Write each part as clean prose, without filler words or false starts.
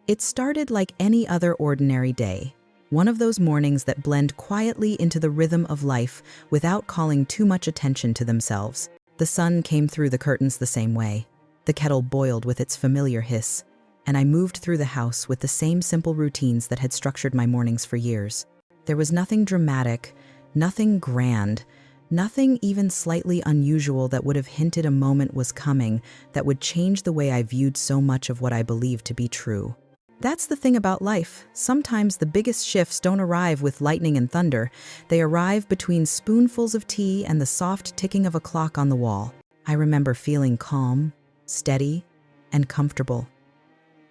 It started like any other ordinary day, one of those mornings that blend quietly into the rhythm of life without calling too much attention to themselves. The sun came through the curtains the same way. The kettle boiled with its familiar hiss, and I moved through the house with the same simple routines that had structured my mornings for years. There was nothing dramatic, nothing grand, nothing even slightly unusual that would have hinted a moment was coming that would change the way I viewed so much of what I believed to be true. That's the thing about life. Sometimes the biggest shifts don't arrive with lightning and thunder. They arrive between spoonfuls of tea and the soft ticking of a clock on the wall. I remember feeling calm, steady, and comfortable.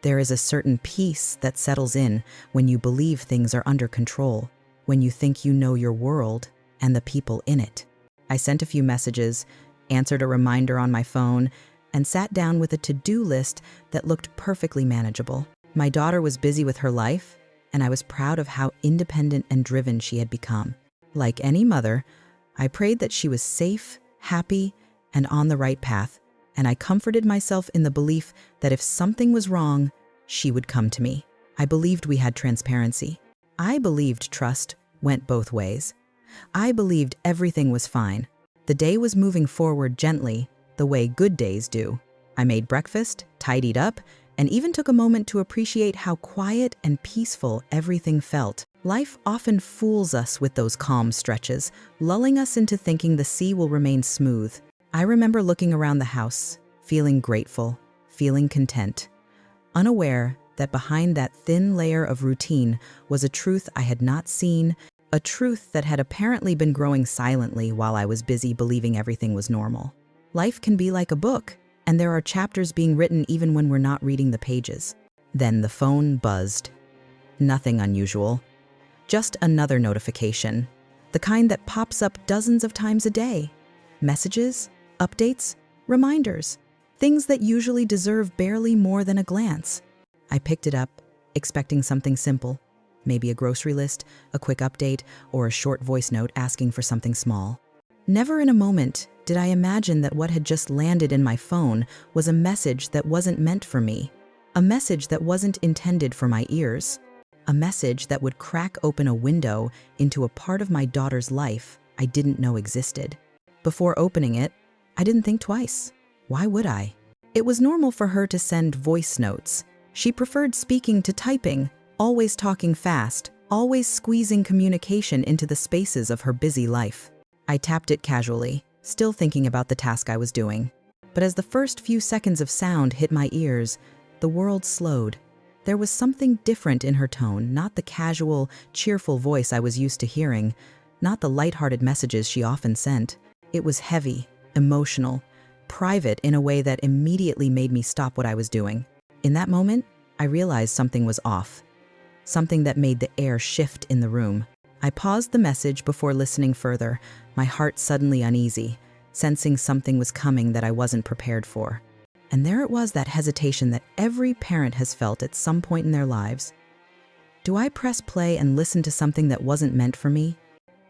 There is a certain peace that settles in when you believe things are under control, when you think you know your world and the people in it. I sent a few messages, answered a reminder on my phone, and sat down with a to-do list that looked perfectly manageable. My daughter was busy with her life, and I was proud of how independent and driven she had become. Like any mother, I prayed that she was safe, happy, and on the right path, and I comforted myself in the belief that if something was wrong, she would come to me. I believed we had transparency. I believed trust went both ways. I believed everything was fine. The day was moving forward gently, the way good days do. I made breakfast, tidied up, and even took a moment to appreciate how quiet and peaceful everything felt. Life often fools us with those calm stretches, lulling us into thinking the sea will remain smooth. I remember looking around the house, feeling grateful, feeling content, unaware that behind that thin layer of routine was a truth I had not seen, a truth that had apparently been growing silently while I was busy believing everything was normal. Life can be like a book, and there are chapters being written even when we're not reading the pages. Then the phone buzzed. Nothing unusual. Just another notification. The kind that pops up dozens of times a day. Messages, updates, reminders. Things that usually deserve barely more than a glance. I picked it up, expecting something simple. Maybe a grocery list, a quick update, or a short voice note asking for something small. Never in a moment did I imagine that what had just landed in my phone was a message that wasn't meant for me, a message that wasn't intended for my ears, a message that would crack open a window into a part of my daughter's life I didn't know existed. Before opening it, I didn't think twice. Why would I? It was normal for her to send voice notes. She preferred speaking to typing, always talking fast, always squeezing communication into the spaces of her busy life. I tapped it casually, still thinking about the task I was doing. But as the first few seconds of sound hit my ears, the world slowed. There was something different in her tone, not the casual, cheerful voice I was used to hearing, not the lighthearted messages she often sent. It was heavy, emotional, private in a way that immediately made me stop what I was doing. In that moment, I realized something was off, something that made the air shift in the room. I paused the message before listening further, my heart suddenly uneasy, sensing something was coming that I wasn't prepared for. And there it was, that hesitation that every parent has felt at some point in their lives. Do I press play and listen to something that wasn't meant for me?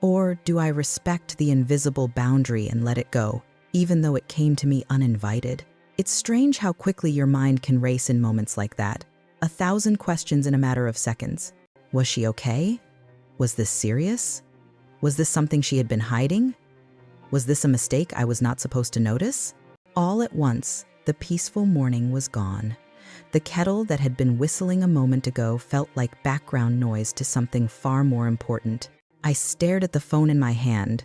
Or do I respect the invisible boundary and let it go, even though it came to me uninvited? It's strange how quickly your mind can race in moments like that. 1,000 questions in a matter of seconds. Was she okay? Was this serious? Was this something she had been hiding? Was this a mistake I was not supposed to notice? All at once, the peaceful morning was gone. The kettle that had been whistling a moment ago felt like background noise to something far more important. I stared at the phone in my hand,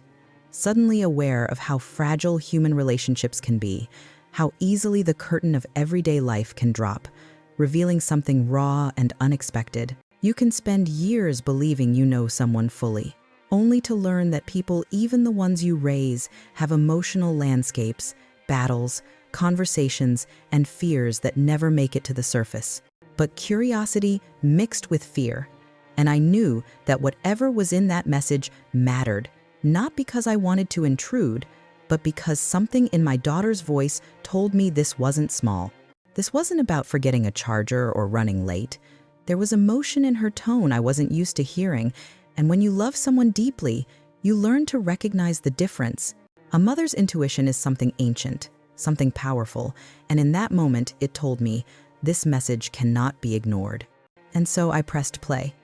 suddenly aware of how fragile human relationships can be, how easily the curtain of everyday life can drop, revealing something raw and unexpected. You can spend years believing you know someone fully, only to learn that people, even the ones you raise, have emotional landscapes, battles, conversations, and fears that never make it to the surface. But curiosity mixed with fear, and I knew that whatever was in that message mattered, not because I wanted to intrude, but because something in my daughter's voice told me this wasn't small. This wasn't about forgetting a charger or running late. There was emotion in her tone I wasn't used to hearing, and when you love someone deeply, you learn to recognize the difference. A mother's intuition is something ancient, something powerful, and in that moment it told me, This message cannot be ignored. And so I pressed play.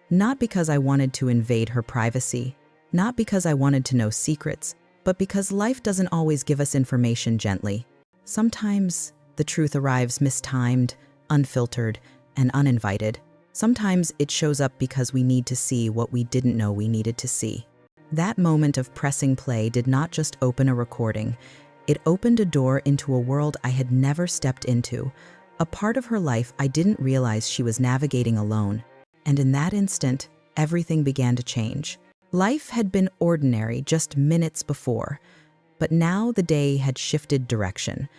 Not because I wanted to invade her privacy, not because I wanted to know secrets, but because life doesn't always give us information gently. Sometimes the truth arrives mistimed, unfiltered, and uninvited. Sometimes it shows up because we need to see what we didn't know we needed to see. That moment of pressing play did not just open a recording. It opened a door into a world I had never stepped into, a part of her life I didn't realize she was navigating alone. And in that instant, everything began to change. Life had been ordinary just minutes before, but now the day had shifted direction,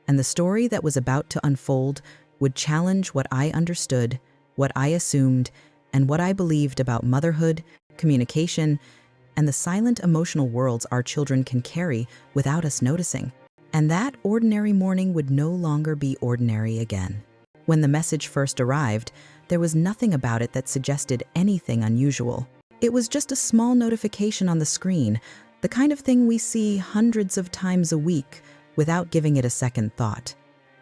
and the story that was about to unfold would challenge what I understood, what I assumed, and what I believed about motherhood, communication, and the silent emotional worlds our children can carry without us noticing. And that ordinary morning would no longer be ordinary again. When the message first arrived, there was nothing about it that suggested anything unusual. It was just a small notification on the screen, the kind of thing we see hundreds of times a week without giving it a second thought.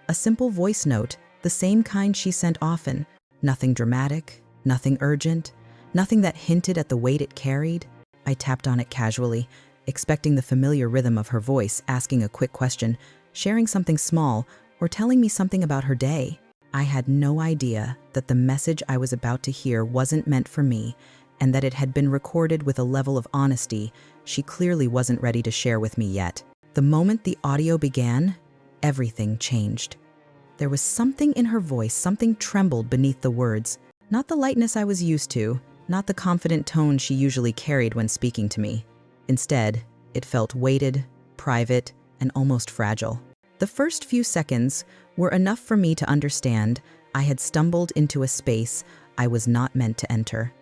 A simple voice note, the same kind she sent often. Nothing dramatic, nothing urgent, nothing that hinted at the weight it carried. I tapped on it casually, expecting the familiar rhythm of her voice asking a quick question, sharing something small, or telling me something about her day. I had no idea that the message I was about to hear wasn't meant for me, and that it had been recorded with a level of honesty she clearly wasn't ready to share with me yet. The moment the audio began, everything changed. There was something in her voice, something trembled beneath the words. Not the lightness I was used to, not the confident tone she usually carried when speaking to me. Instead, it felt weighted, private, and almost fragile. The first few seconds were enough for me to understand I had stumbled into a space I was not meant to enter.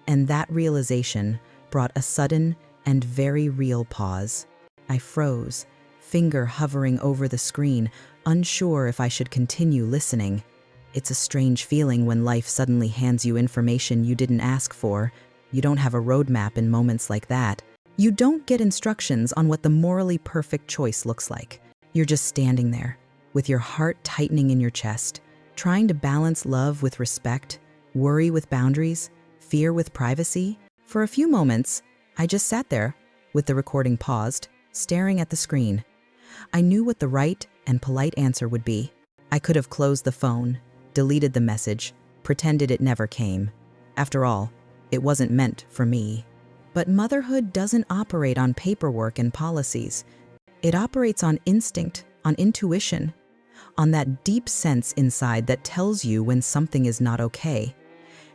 And that realization brought a sudden and very real pause. I froze, finger hovering over the screen, unsure if I should continue listening. It's a strange feeling when life suddenly hands you information you didn't ask for. You don't have a roadmap in moments like that. You don't get instructions on what the morally perfect choice looks like. You're just standing there, with your heart tightening in your chest, trying to balance love with respect, worry with boundaries, fear with privacy. For a few moments, I just sat there, with the recording paused, staring at the screen. I knew what the right and polite answer would be. I could have closed the phone, deleted the message, pretended it never came. After all, it wasn't meant for me. But motherhood doesn't operate on paperwork and policies. It operates on instinct, on intuition, on that deep sense inside that tells you when something is not okay.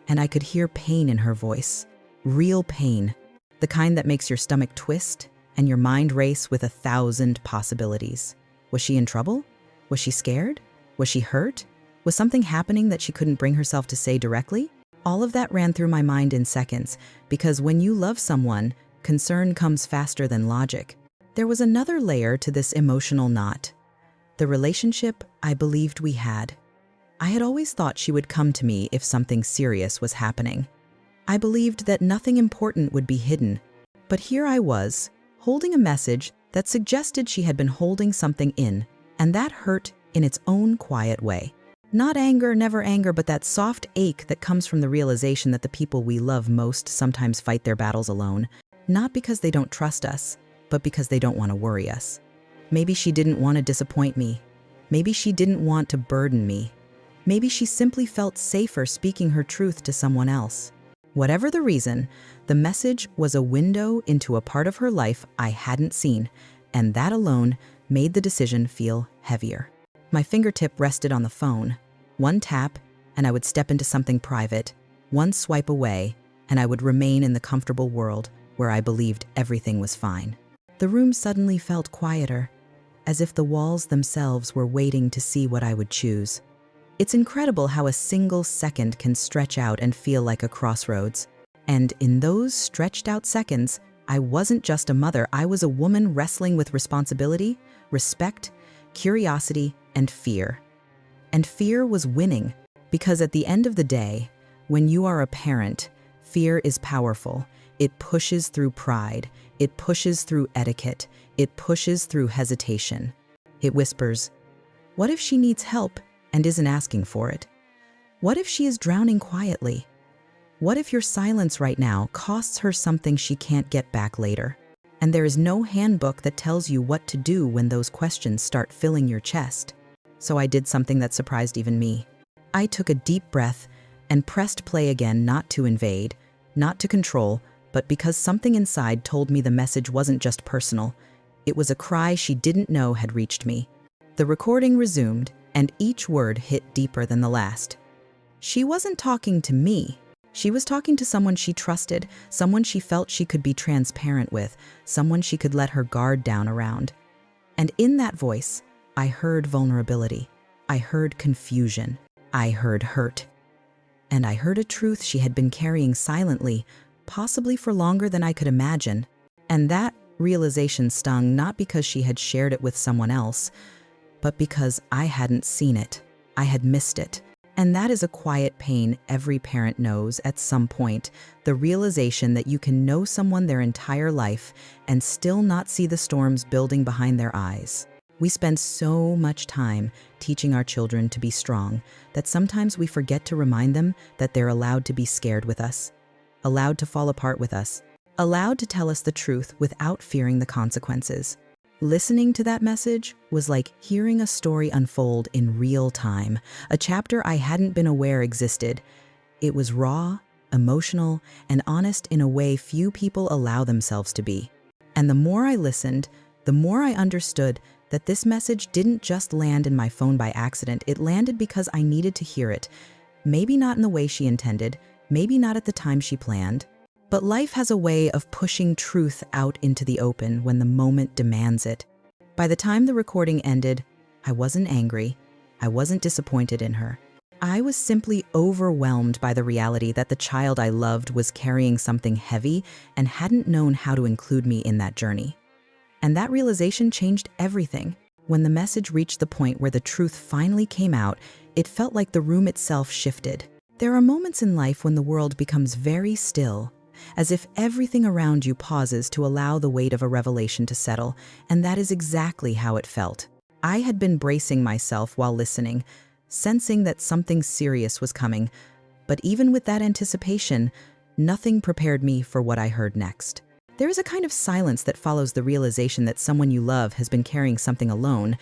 And I could hear pain in her voice, real pain, the kind that makes your stomach twist and your mind race with 1,000 possibilities. Was she in trouble? Was she scared? Was she hurt? Was something happening that she couldn't bring herself to say directly? All of that ran through my mind in seconds, because when you love someone, concern comes faster than logic. There was another layer to this emotional knot. The relationship I believed we had. I had always thought she would come to me if something serious was happening. I believed that nothing important would be hidden. But here I was, holding a message that suggested she had been holding something in, and that hurt in its own quiet way. Not anger, never anger, but that soft ache that comes from the realization that the people we love most sometimes fight their battles alone, not because they don't trust us, but because they don't want to worry us. Maybe she didn't want to disappoint me. Maybe she didn't want to burden me. Maybe she simply felt safer speaking her truth to someone else. Whatever the reason, the message was a window into a part of her life I hadn't seen, and that alone made the decision feel heavier. My fingertip rested on the phone. One tap, and I would step into something private. One swipe away, and I would remain in the comfortable world where I believed everything was fine. The room suddenly felt quieter, as if the walls themselves were waiting to see what I would choose. It's incredible how a single second can stretch out and feel like a crossroads. And in those stretched out seconds, I wasn't just a mother, I was a woman wrestling with responsibility, respect, curiosity, and fear. And fear was winning, because at the end of the day, when you are a parent, fear is powerful. It pushes through pride, it pushes through etiquette, it pushes through hesitation. It whispers, "What if she needs help and isn't asking for it? What if she is drowning quietly? What if your silence right now costs her something she can't get back later? And there is no handbook that tells you what to do when those questions start filling your chest. So I did something that surprised even me. I took a deep breath and pressed play again, not to invade, not to control, but because something inside told me the message wasn't just personal. It was a cry she didn't know had reached me. The recording resumed, and each word hit deeper than the last. She wasn't talking to me. She was talking to someone she trusted, someone she felt she could be transparent with, someone she could let her guard down around. And in that voice, I heard vulnerability. I heard confusion. I heard hurt. And I heard a truth she had been carrying silently, possibly for longer than I could imagine. And that realization stung not because she had shared it with someone else, but because I hadn't seen it. I had missed it. And that is a quiet pain every parent knows at some point, the realization that you can know someone their entire life and still not see the storms building behind their eyes. We spend so much time teaching our children to be strong that sometimes we forget to remind them that they're allowed to be scared with us, allowed to fall apart with us, allowed to tell us the truth without fearing the consequences. Listening to that message was like hearing a story unfold in real time, a chapter I hadn't been aware existed. It was raw, emotional, and honest in a way few people allow themselves to be. And the more I listened, the more I understood that this message didn't just land in my phone by accident. It landed because I needed to hear it. Maybe not in the way she intended, maybe not at the time she planned. But life has a way of pushing truth out into the open when the moment demands it. By the time the recording ended, I wasn't angry. I wasn't disappointed in her. I was simply overwhelmed by the reality that the child I loved was carrying something heavy and hadn't known how to include me in that journey. And that realization changed everything. When the message reached the point where the truth finally came out, it felt like the room itself shifted. There are moments in life when the world becomes very still, as if everything around you pauses to allow the weight of a revelation to settle, and that is exactly how it felt. I had been bracing myself while listening, sensing that something serious was coming, but even with that anticipation, nothing prepared me for what I heard next. There is a kind of silence that follows the realization that someone you love has been carrying something alone,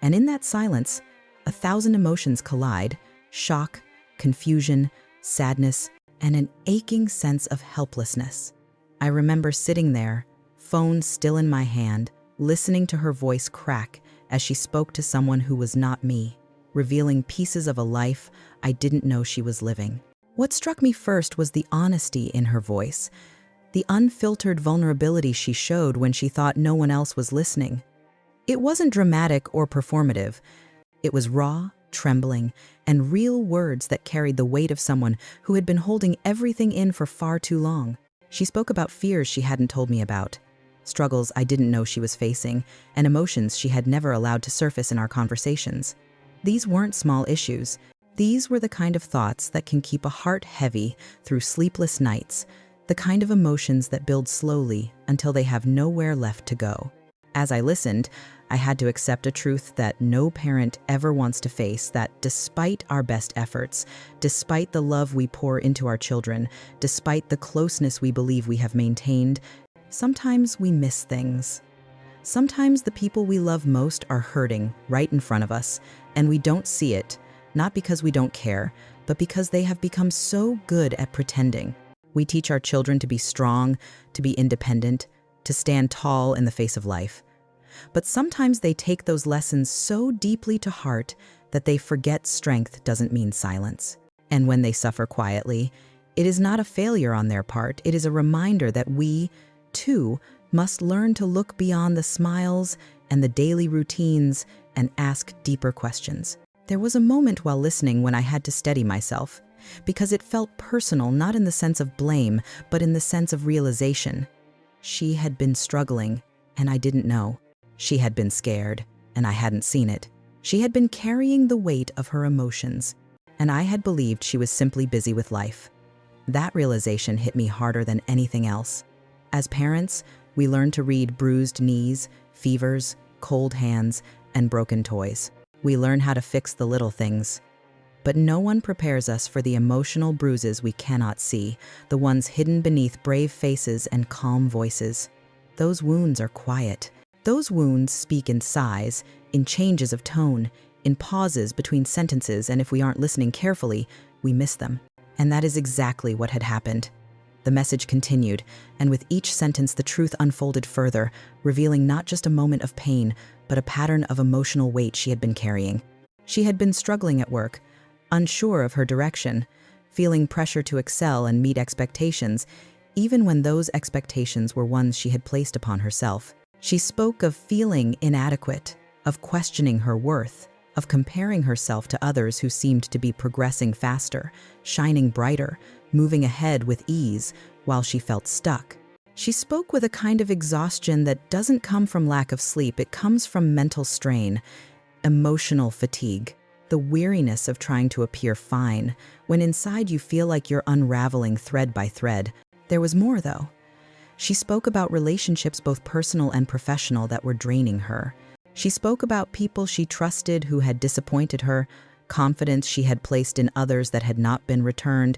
and in that silence, 1,000 emotions collide: shock, confusion, sadness, and an aching sense of helplessness. I remember sitting there, phone still in my hand, listening to her voice crack as she spoke to someone who was not me, revealing pieces of a life I didn't know she was living. What struck me first was the honesty in her voice, the unfiltered vulnerability she showed when she thought no one else was listening. It wasn't dramatic or performative. It was raw, trembling, and real words that carried the weight of someone who had been holding everything in for far too long. She spoke about fears she hadn't told me about, struggles I didn't know she was facing, and emotions she had never allowed to surface in our conversations. These weren't small issues. These were the kind of thoughts that can keep a heart heavy through sleepless nights, the kind of emotions that build slowly until they have nowhere left to go. As I listened, I had to accept a truth that no parent ever wants to face, that despite our best efforts, despite the love we pour into our children, despite the closeness we believe we have maintained, sometimes we miss things. Sometimes the people we love most are hurting right in front of us, and we don't see it, not because we don't care, but because they have become so good at pretending. We teach our children to be strong, to be independent, to stand tall in the face of life. But sometimes they take those lessons so deeply to heart that they forget strength doesn't mean silence. And when they suffer quietly, it is not a failure on their part. It is a reminder that we, too, must learn to look beyond the smiles and the daily routines and ask deeper questions. There was a moment while listening when I had to steady myself, because it felt personal, not in the sense of blame, but in the sense of realization. She had been struggling, and I didn't know. She had been scared, and I hadn't seen it. She had been carrying the weight of her emotions, and I had believed she was simply busy with life. That realization hit me harder than anything else. As parents, we learn to read bruised knees, fevers, cold hands, and broken toys. We learn how to fix the little things. But no one prepares us for the emotional bruises we cannot see, the ones hidden beneath brave faces and calm voices. Those wounds are quiet. Those wounds speak in sighs, in changes of tone, in pauses between sentences, and if we aren't listening carefully, we miss them. And that is exactly what had happened. The message continued, and with each sentence the truth unfolded further, revealing not just a moment of pain, but a pattern of emotional weight she had been carrying. She had been struggling at work, unsure of her direction, feeling pressure to excel and meet expectations, even when those expectations were ones she had placed upon herself. She spoke of feeling inadequate, of questioning her worth, of comparing herself to others who seemed to be progressing faster, shining brighter, moving ahead with ease, while she felt stuck. She spoke with a kind of exhaustion that doesn't come from lack of sleep, it comes from mental strain, emotional fatigue, the weariness of trying to appear fine, when inside you feel like you're unraveling thread by thread. There was more, though. She spoke about relationships, both personal and professional, that were draining her. She spoke about people she trusted who had disappointed her, confidence she had placed in others that had not been returned,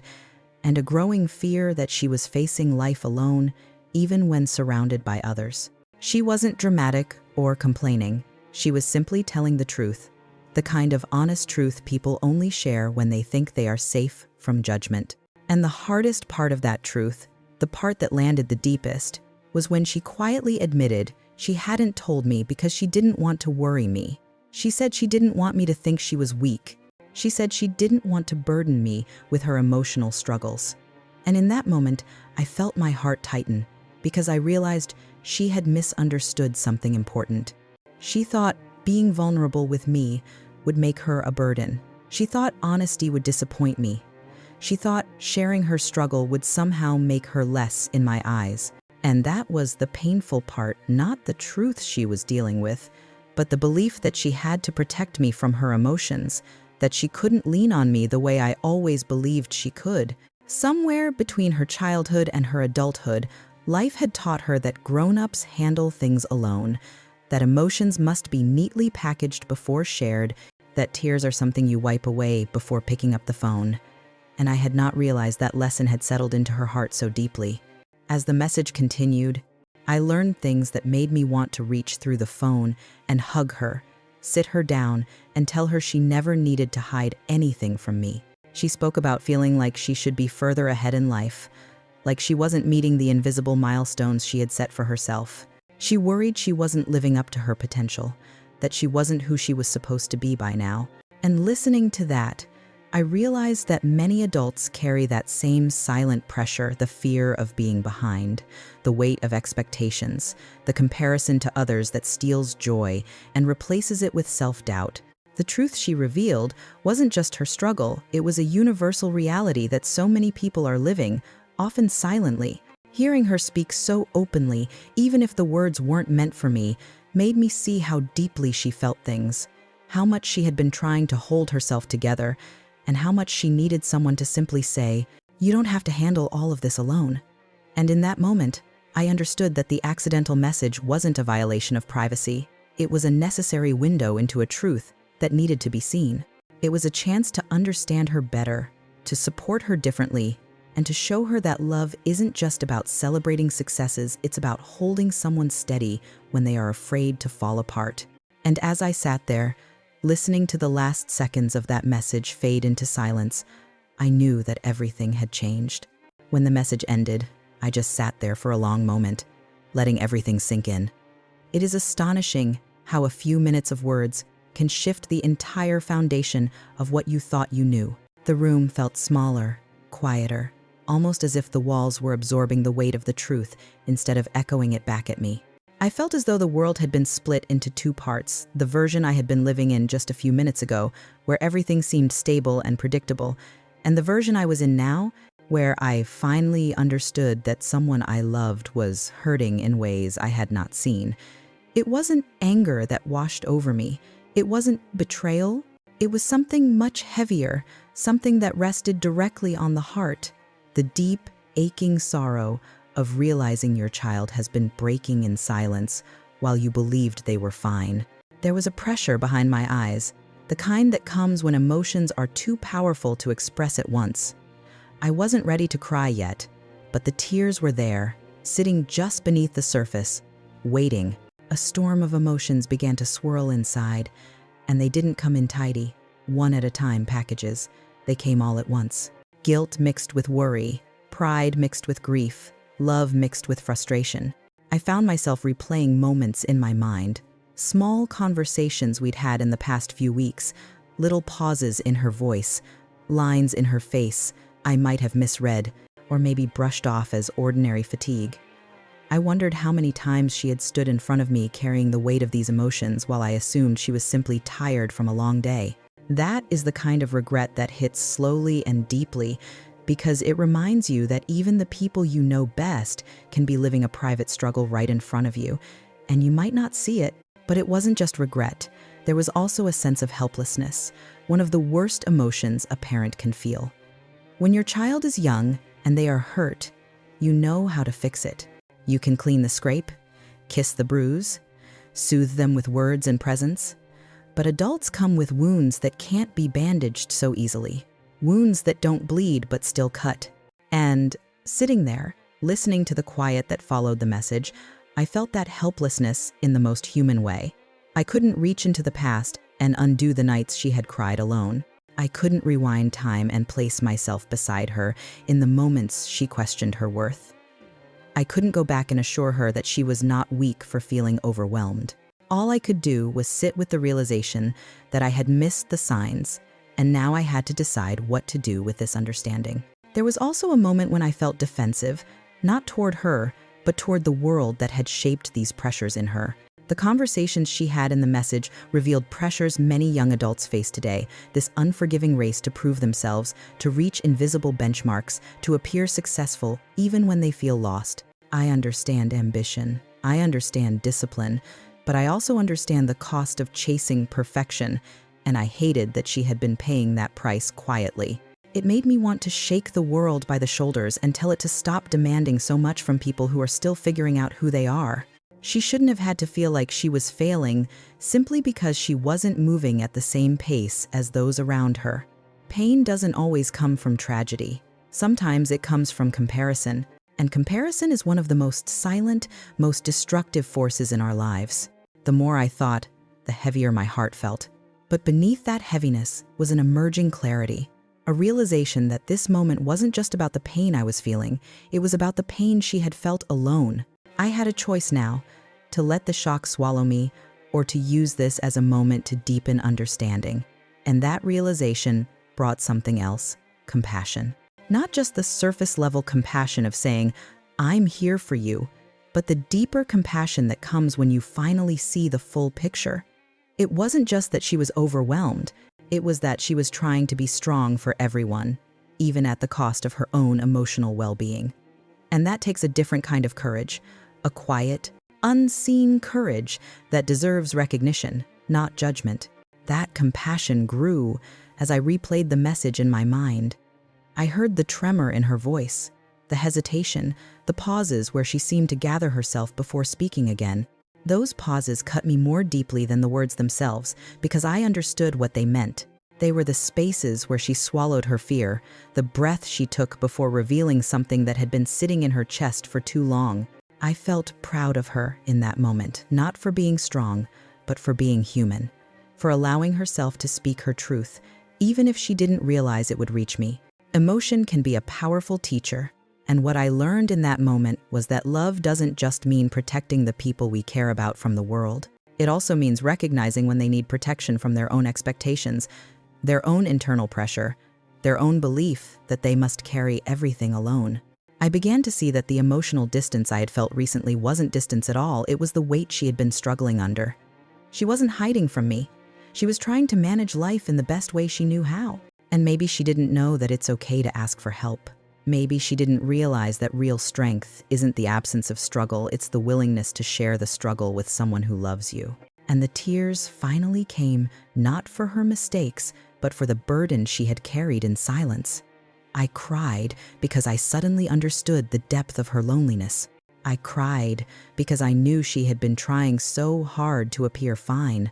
and a growing fear that she was facing life alone, even when surrounded by others. She wasn't dramatic or complaining. She was simply telling the truth, the kind of honest truth people only share when they think they are safe from judgment. And the hardest part of that truth, the part that landed the deepest, was when she quietly admitted she hadn't told me because she didn't want to worry me. She said she didn't want me to think she was weak. She said she didn't want to burden me with her emotional struggles. And in that moment, I felt my heart tighten because I realized she had misunderstood something important. She thought being vulnerable with me would make her a burden. She thought honesty would disappoint me. She thought sharing her struggle would somehow make her less in my eyes. And that was the painful part, not the truth she was dealing with, but the belief that she had to protect me from her emotions, that she couldn't lean on me the way I always believed she could. Somewhere between her childhood and her adulthood, life had taught her that grown-ups handle things alone, that emotions must be neatly packaged before shared, that tears are something you wipe away before picking up the phone. And I had not realized that lesson had settled into her heart so deeply. As the message continued, I learned things that made me want to reach through the phone and hug her, sit her down, and tell her she never needed to hide anything from me. She spoke about feeling like she should be further ahead in life, like she wasn't meeting the invisible milestones she had set for herself. She worried she wasn't living up to her potential, that she wasn't who she was supposed to be by now. And listening to that, I realized that many adults carry that same silent pressure, the fear of being behind, the weight of expectations, the comparison to others that steals joy and replaces it with self-doubt. The truth she revealed wasn't just her struggle, it was a universal reality that so many people are living, often silently. Hearing her speak so openly, even if the words weren't meant for me, made me see how deeply she felt things, how much she had been trying to hold herself together, and how much she needed someone to simply say, "You don't have to handle all of this alone." And in that moment, I understood that the accidental message wasn't a violation of privacy. It was a necessary window into a truth that needed to be seen. It was a chance to understand her better, to support her differently, and to show her that love isn't just about celebrating successes, it's about holding someone steady when they are afraid to fall apart. And as I sat there, listening to the last seconds of that message fade into silence, I knew that everything had changed. When the message ended, I just sat there for a long moment, letting everything sink in. It is astonishing how a few minutes of words can shift the entire foundation of what you thought you knew. The room felt smaller, quieter, almost as if the walls were absorbing the weight of the truth instead of echoing it back at me. I felt as though the world had been split into two parts, the version I had been living in just a few minutes ago, where everything seemed stable and predictable, and the version I was in now, where I finally understood that someone I loved was hurting in ways I had not seen. It wasn't anger that washed over me. It wasn't betrayal. It was something much heavier, something that rested directly on the heart, the deep, aching sorrow of realizing your child has been breaking in silence while you believed they were fine. There was a pressure behind my eyes, the kind that comes when emotions are too powerful to express at once. I wasn't ready to cry yet, but the tears were there, sitting just beneath the surface, waiting. A storm of emotions began to swirl inside, and they didn't come in tidy, one at a time packages. They came all at once. Guilt mixed with worry, pride mixed with grief, love mixed with frustration. I found myself replaying moments in my mind, small conversations we'd had in the past few weeks, little pauses in her voice, lines in her face I might have misread or maybe brushed off as ordinary fatigue. I wondered how many times she had stood in front of me carrying the weight of these emotions while I assumed she was simply tired from a long day. That is the kind of regret that hits slowly and deeply, because it reminds you that even the people you know best can be living a private struggle right in front of you, and you might not see it. But it wasn't just regret. There was also a sense of helplessness, one of the worst emotions a parent can feel. When your child is young and they are hurt, you know how to fix it. You can clean the scrape, kiss the bruise, soothe them with words and presence. But adults come with wounds that can't be bandaged so easily, wounds that don't bleed but still cut. And sitting there, listening to the quiet that followed the message, I felt that helplessness in the most human way. I couldn't reach into the past and undo the nights she had cried alone. I couldn't rewind time and place myself beside her in the moments she questioned her worth. I couldn't go back and assure her that she was not weak for feeling overwhelmed. All I could do was sit with the realization that I had missed the signs, and now I had to decide what to do with this understanding. There was also a moment when I felt defensive, not toward her, but toward the world that had shaped these pressures in her. The conversations she had in the message revealed pressures many young adults face today, this unforgiving race to prove themselves, to reach invisible benchmarks, to appear successful even when they feel lost. I understand ambition. I understand discipline. But I also understand the cost of chasing perfection, and I hated that she had been paying that price quietly. It made me want to shake the world by the shoulders and tell it to stop demanding so much from people who are still figuring out who they are. She shouldn't have had to feel like she was failing simply because she wasn't moving at the same pace as those around her. Pain doesn't always come from tragedy. Sometimes it comes from comparison, and comparison is one of the most silent, most destructive forces in our lives. The more I thought, the heavier my heart felt. But beneath that heaviness was an emerging clarity, a realization that this moment wasn't just about the pain I was feeling, it was about the pain she had felt alone. I had a choice now, to let the shock swallow me, or to use this as a moment to deepen understanding. And that realization brought something else, compassion. Not just the surface-level compassion of saying, "I'm here for you," but the deeper compassion that comes when you finally see the full picture. It wasn't just that she was overwhelmed, it was that she was trying to be strong for everyone, even at the cost of her own emotional well-being. And that takes a different kind of courage, a quiet, unseen courage that deserves recognition, not judgment. That compassion grew as I replayed the message in my mind. I heard the tremor in her voice, the hesitation, the pauses where she seemed to gather herself before speaking again. Those pauses cut me more deeply than the words themselves because I understood what they meant. They were the spaces where she swallowed her fear, the breath she took before revealing something that had been sitting in her chest for too long. I felt proud of her in that moment, not for being strong, but for being human, for allowing herself to speak her truth, even if she didn't realize it would reach me. Emotion can be a powerful teacher, and what I learned in that moment was that love doesn't just mean protecting the people we care about from the world. It also means recognizing when they need protection from their own expectations, their own internal pressure, their own belief that they must carry everything alone. I began to see that the emotional distance I had felt recently wasn't distance at all, it was the weight she had been struggling under. She wasn't hiding from me. She was trying to manage life in the best way she knew how. And maybe she didn't know that it's okay to ask for help. Maybe she didn't realize that real strength isn't the absence of struggle, it's the willingness to share the struggle with someone who loves you. And the tears finally came, not for her mistakes, but for the burden she had carried in silence. I cried because I suddenly understood the depth of her loneliness. I cried because I knew she had been trying so hard to appear fine.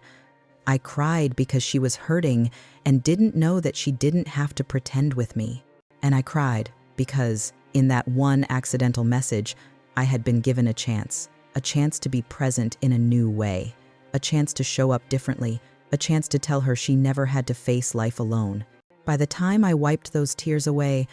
I cried because she was hurting and didn't know that she didn't have to pretend with me. And I cried because, in that one accidental message, I had been given a chance to be present in a new way, a chance to show up differently, a chance to tell her she never had to face life alone. By the time I wiped those tears away,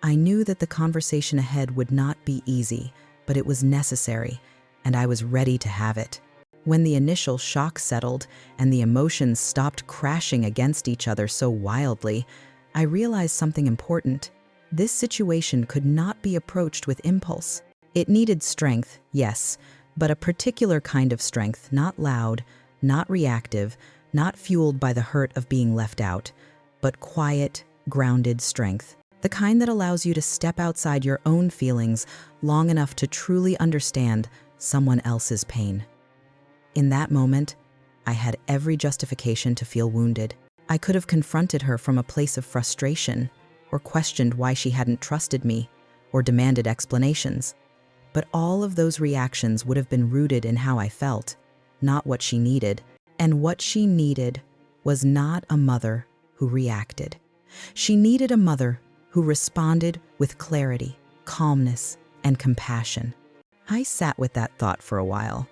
I knew that the conversation ahead would not be easy, but it was necessary, and I was ready to have it. When the initial shock settled and the emotions stopped crashing against each other so wildly, I realized something important. This situation could not be approached with impulse. It needed strength, yes, but a particular kind of strength, not loud, not reactive, not fueled by the hurt of being left out, but quiet, grounded strength. The kind that allows you to step outside your own feelings long enough to truly understand someone else's pain. In that moment, I had every justification to feel wounded. I could have confronted her from a place of frustration, or questioned why she hadn't trusted me, or demanded explanations. But all of those reactions would have been rooted in how I felt, not what she needed. And what she needed was not a mother who reacted. She needed a mother who responded with clarity, calmness, and compassion. I sat with that thought for a while.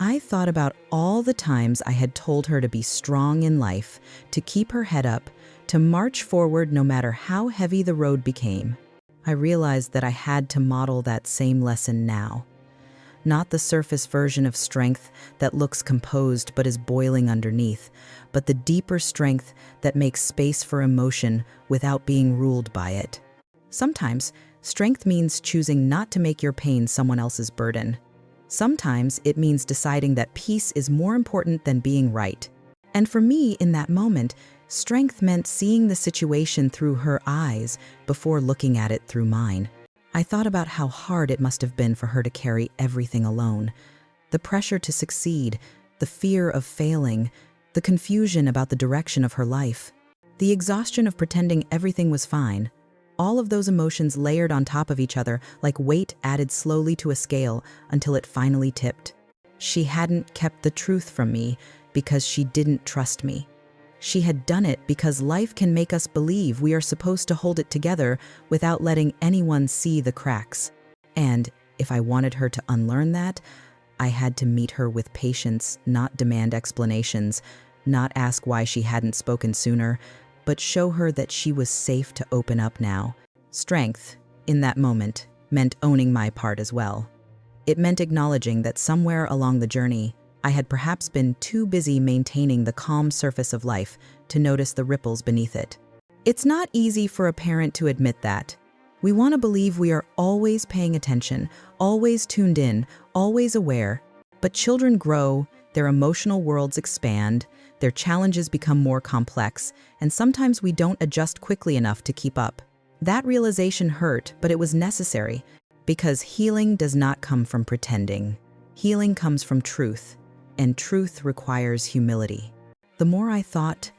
I thought about all the times I had told her to be strong in life, to keep her head up, to march forward no matter how heavy the road became. I realized that I had to model that same lesson now. Not the surface version of strength that looks composed but is boiling underneath, but the deeper strength that makes space for emotion without being ruled by it. Sometimes, strength means choosing not to make your pain someone else's burden. Sometimes it means deciding that peace is more important than being right. And for me, in that moment, strength meant seeing the situation through her eyes before looking at it through mine. I thought about how hard it must have been for her to carry everything alone. The pressure to succeed, the fear of failing, the confusion about the direction of her life, the exhaustion of pretending everything was fine. All of those emotions layered on top of each other like weight added slowly to a scale until it finally tipped. She hadn't kept the truth from me because she didn't trust me. She had done it because life can make us believe we are supposed to hold it together without letting anyone see the cracks. And if I wanted her to unlearn that, I had to meet her with patience, not demand explanations, not ask why she hadn't spoken sooner, but show her that she was safe to open up now. Strength, in that moment, meant owning my part as well. It meant acknowledging that somewhere along the journey, I had perhaps been too busy maintaining the calm surface of life to notice the ripples beneath it. It's not easy for a parent to admit that. We want to believe we are always paying attention, always tuned in, always aware. But children grow, their emotional worlds expand, their challenges become more complex, and sometimes we don't adjust quickly enough to keep up. That realization hurt, but it was necessary, because healing does not come from pretending. Healing comes from truth, and truth requires humility. The more I thought,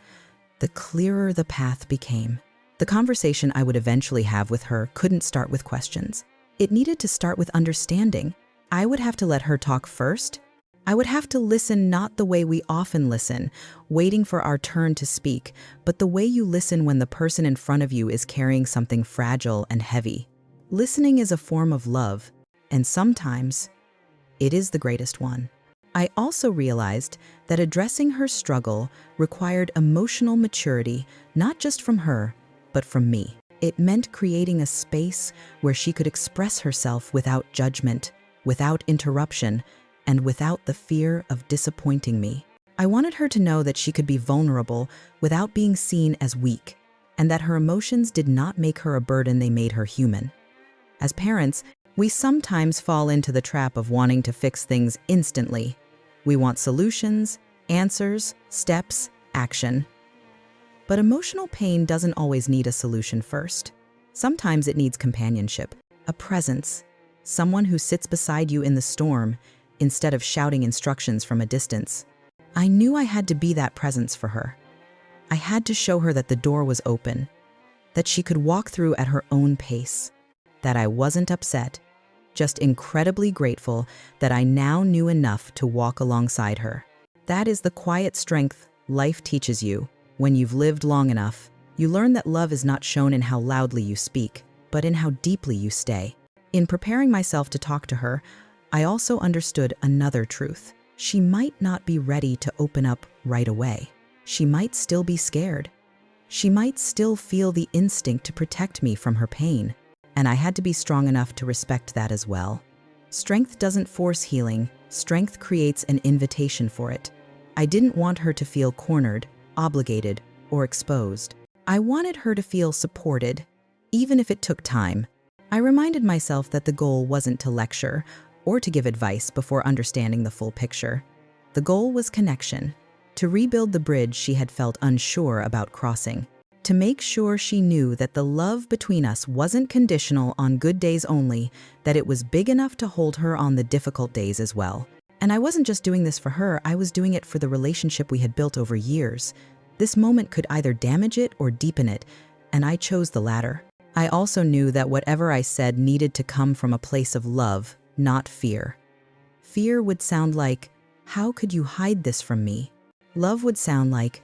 the clearer the path became. The conversation I would eventually have with her couldn't start with questions. It needed to start with understanding. I would have to let her talk first. I would have to listen not the way we often listen, waiting for our turn to speak, but the way you listen when the person in front of you is carrying something fragile and heavy. Listening is a form of love, and sometimes it is the greatest one. I also realized that addressing her struggle required emotional maturity, not just from her, but from me. It meant creating a space where she could express herself without judgment, without interruption, and without the fear of disappointing me. I wanted her to know that she could be vulnerable without being seen as weak, and that her emotions did not make her a burden, they made her human. As parents, we sometimes fall into the trap of wanting to fix things instantly. We want solutions, answers, steps, action. But emotional pain doesn't always need a solution first. Sometimes it needs companionship, a presence, someone who sits beside you in the storm instead of shouting instructions from a distance. I knew I had to be that presence for her. I had to show her that the door was open, that she could walk through at her own pace, that I wasn't upset, just incredibly grateful that I now knew enough to walk alongside her. That is the quiet strength life teaches you. When you've lived long enough, you learn that love is not shown in how loudly you speak, but in how deeply you stay. In preparing myself to talk to her, I also understood another truth. She might not be ready to open up right away. She might still be scared. She might still feel the instinct to protect me from her pain, and I had to be strong enough to respect that as well. Strength doesn't force healing, strength creates an invitation for it. I didn't want her to feel cornered, obligated, or exposed. I wanted her to feel supported, even if it took time. I reminded myself that the goal wasn't to lecture or to give advice before understanding the full picture. The goal was connection, to rebuild the bridge she had felt unsure about crossing, to make sure she knew that the love between us wasn't conditional on good days only, that it was big enough to hold her on the difficult days as well. And I wasn't just doing this for her, I was doing it for the relationship we had built over years. This moment could either damage it or deepen it, and I chose the latter. I also knew that whatever I said needed to come from a place of love, not fear. Fear would sound like, "How could you hide this from me?" Love would sound like,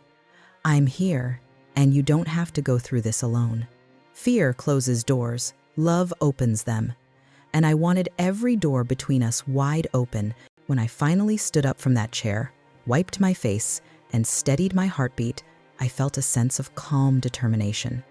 "I'm here, and you don't have to go through this alone." Fear closes doors, love opens them. And I wanted every door between us wide open. When I finally stood up from that chair, wiped my face, and steadied my heartbeat, I felt a sense of calm determination.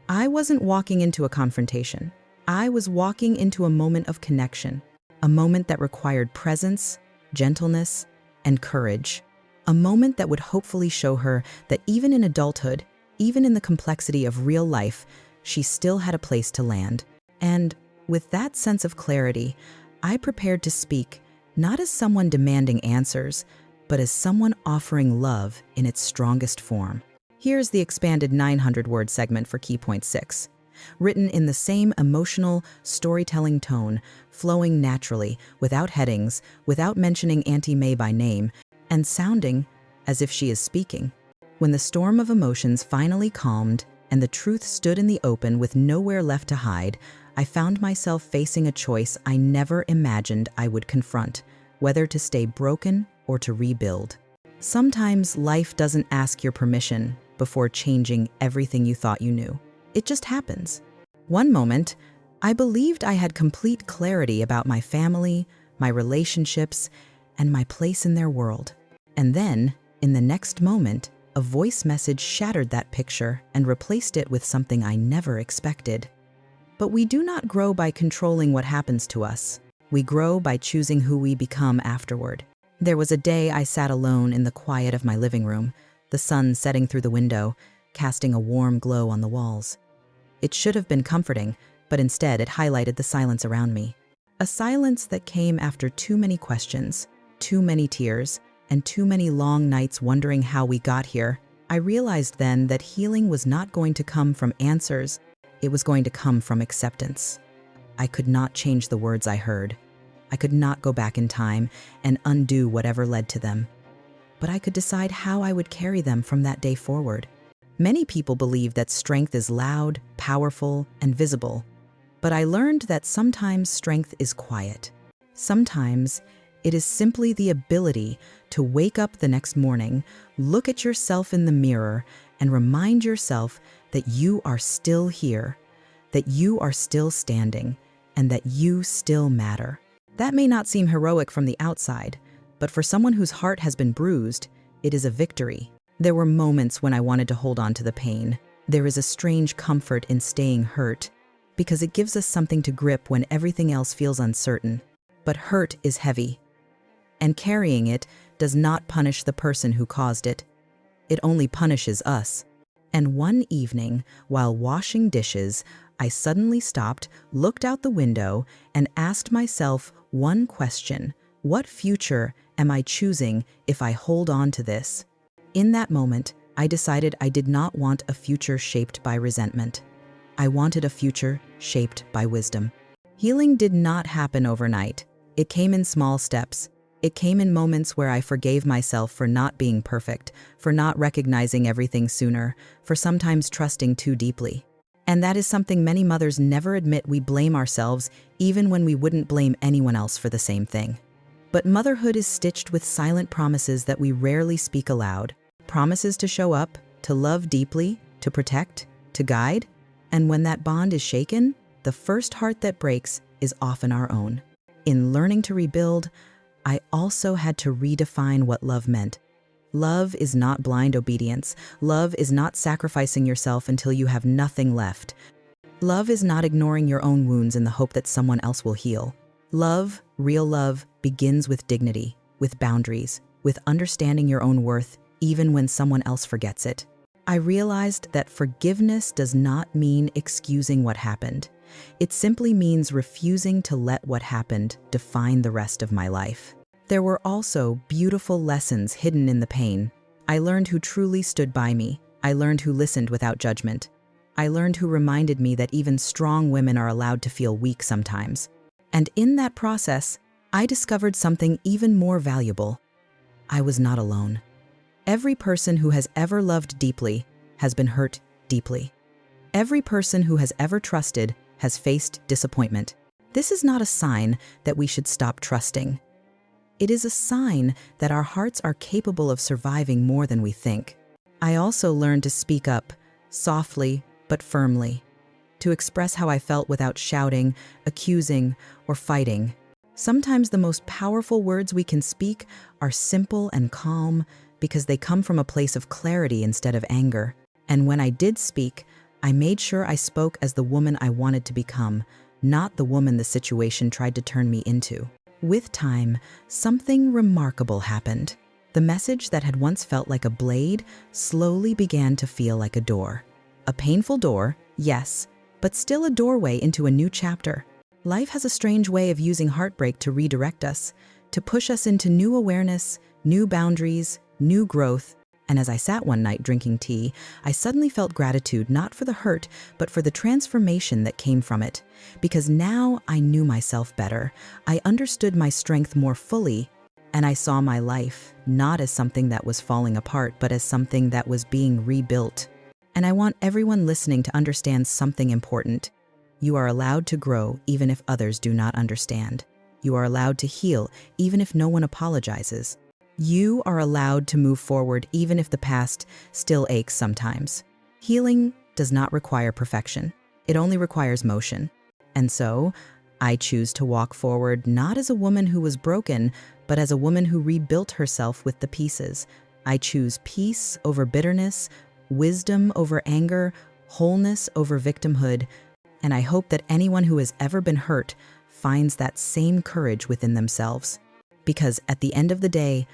I wasn't walking into a confrontation. I was walking into a moment of connection, a moment that required presence, gentleness, and courage. A moment that would hopefully show her that even in adulthood, even in the complexity of real life, she still had a place to land. And with that sense of clarity, I prepared to speak, not as someone demanding answers, but as someone offering love in its strongest form. Here's the expanded 900-word segment for Key Point 6. Written in the same emotional, storytelling tone, flowing naturally, without headings, without mentioning Auntie Mae by name, and sounding as if she is speaking. When the storm of emotions finally calmed and the truth stood in the open with nowhere left to hide, I found myself facing a choice I never imagined I would confront, whether to stay broken or to rebuild. Sometimes life doesn't ask your permission before changing everything you thought you knew. It just happens. One moment, I believed I had complete clarity about my family, my relationships, and my place in their world. And then, in the next moment, a voice message shattered that picture and replaced it with something I never expected. But we do not grow by controlling what happens to us. We grow by choosing who we become afterward. There was a day I sat alone in the quiet of my living room, the sun setting through the window, casting a warm glow on the walls. It should have been comforting, but instead it highlighted the silence around me. A silence that came after too many questions, too many tears, and too many long nights wondering how we got here. I realized then that healing was not going to come from answers, it was going to come from acceptance. I could not change the words I heard. I could not go back in time and undo whatever led to them. But I could decide how I would carry them from that day forward. Many people believe that strength is loud, powerful, and visible. But I learned that sometimes strength is quiet. Sometimes it is simply the ability to wake up the next morning, look at yourself in the mirror, and remind yourself that you are still here, that you are still standing, and that you still matter. That may not seem heroic from the outside, but for someone whose heart has been bruised, it is a victory. There were moments when I wanted to hold on to the pain. There is a strange comfort in staying hurt, because it gives us something to grip when everything else feels uncertain. But hurt is heavy, and carrying it does not punish the person who caused it. It only punishes us. And one evening, while washing dishes, I suddenly stopped, looked out the window, and asked myself one question: what future am I choosing if I hold on to this? In that moment, I decided I did not want a future shaped by resentment. I wanted a future shaped by wisdom. Healing did not happen overnight. It came in small steps. It came in moments where I forgave myself for not being perfect, for not recognizing everything sooner, for sometimes trusting too deeply. And that is something many mothers never admit. We blame ourselves even when we wouldn't blame anyone else for the same thing. But motherhood is stitched with silent promises that we rarely speak aloud. promises to show up, to love deeply, to protect, to guide. And when that bond is shaken, the first heart that breaks is often our own. In learning to rebuild, I also had to redefine what love meant. Love is not blind obedience. Love is not sacrificing yourself until you have nothing left. Love is not ignoring your own wounds in the hope that someone else will heal. Love, real love, begins with dignity, with boundaries, with understanding your own worth, even when someone else forgets it. I realized that forgiveness does not mean excusing what happened. It simply means refusing to let what happened define the rest of my life. There were also beautiful lessons hidden in the pain. I learned who truly stood by me. I learned who listened without judgment. I learned who reminded me that even strong women are allowed to feel weak sometimes. And in that process, I discovered something even more valuable. I was not alone. Every person who has ever loved deeply has been hurt deeply. Every person who has ever trusted has faced disappointment. This is not a sign that we should stop trusting. It is a sign that our hearts are capable of surviving more than we think. I also learned to speak up, softly but firmly, to express how I felt without shouting, accusing, or fighting. Sometimes the most powerful words we can speak are simple and calm because they come from a place of clarity instead of anger. And when I did speak, I made sure I spoke as the woman I wanted to become, not the woman the situation tried to turn me into. With time, something remarkable happened. The message that had once felt like a blade slowly began to feel like a door. A painful door, yes, but still a doorway into a new chapter. Life has a strange way of using heartbreak to redirect us, to push us into new awareness, new boundaries, new growth. And as I sat one night drinking tea, I suddenly felt gratitude not for the hurt, but for the transformation that came from it. Because now I knew myself better, I understood my strength more fully, and I saw my life not as something that was falling apart, but as something that was being rebuilt. And I want everyone listening to understand something important. You are allowed to grow even if others do not understand. You are allowed to heal even if no one apologizes. You are allowed to move forward even if the past still aches sometimes. Healing does not require perfection. It only requires motion. And so, I choose to walk forward not as a woman who was broken, but as a woman who rebuilt herself with the pieces. I choose peace over bitterness, wisdom over anger, wholeness over victimhood, and I hope that anyone who has ever been hurt finds that same courage within themselves. Because at the end of the day,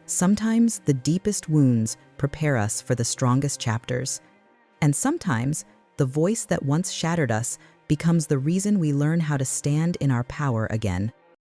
sometimes the deepest wounds prepare us for the strongest chapters. And sometimes the voice that once shattered us becomes the reason we learn how to stand in our power again.